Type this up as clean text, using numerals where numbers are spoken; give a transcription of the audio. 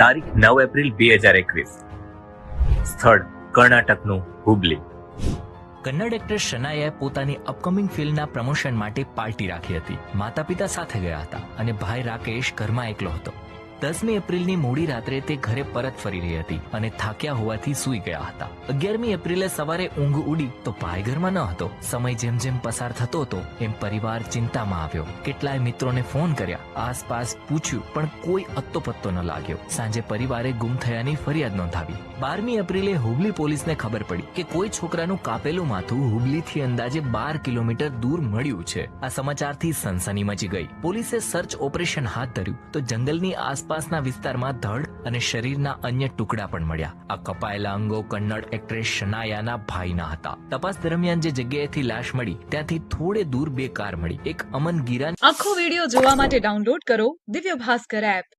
તારીખ 9 એપ્રિલ 2021. સ્થળ કર્ણાટકનું હુબલી. કન્નડ એક્ટ્રેસ શનાયાએ પોતાની અપકમિંગ ફિલ્મના પ્રમોશન માટે પાર્ટી રાખી હતી. માતા પિતા સાથે ગયા હતા અને ભાઈ રાકેશ ઘરમાં એકલો હતો. 10મી એપ્રિલની મોડી રાત્રે તે ઘરે પરત ફરી રહી હતી અને થાક્યા હોવાથી સૂઈ ગયા હતા. 11મી એપ્રિલે સવારે ઊંઘ ઉડી તો ભાઈ ઘરમાં ન હતો. સમય જેમ જેમ પસાર થતો હતો એમ પરિવાર ચિંતામાં આવ્યો. કેટલાય મિત્રોને ફોન કર્યા, આસપાસ પૂછ્યું, પણ કોઈ અત્તો પત્તો ન લાગ્યો. સાંજે પરિવારે ગુમ થયાની ફરિયાદ નોંધાવી. 12મી એપ્રિલે હુબલી પોલીસને ખબર પડી કે કોઈ છોકરાનું કાપેલું માથું હુબલીથી અંદાજે 12 કિલોમીટર દૂર મળ્યું છે. આ સમાચારથી સનસની મચી ગઈ. પોલીસે સર્ચ ઓપરેશન હાથ ધર્યું તો જંગલની આસપાસના વિસ્તારમાં ધડ અને શરીરના અન્ય ટુકડા પણ મળ્યા. આ કપાયેલા અંગો કન્નડ એક્ટ્રેસ શનાયાના ભાઈના હતા. તપાસ દરમિયાન જે જગ્યાએથી લાશ મળી ત્યાંથી થોડે દૂર બે કાર મળી. એક અમન ગીરા. આખો વિડિયો જોવા માટે ડાઉનલોડ કરો દિવ્ય ભાસ્કર એપ.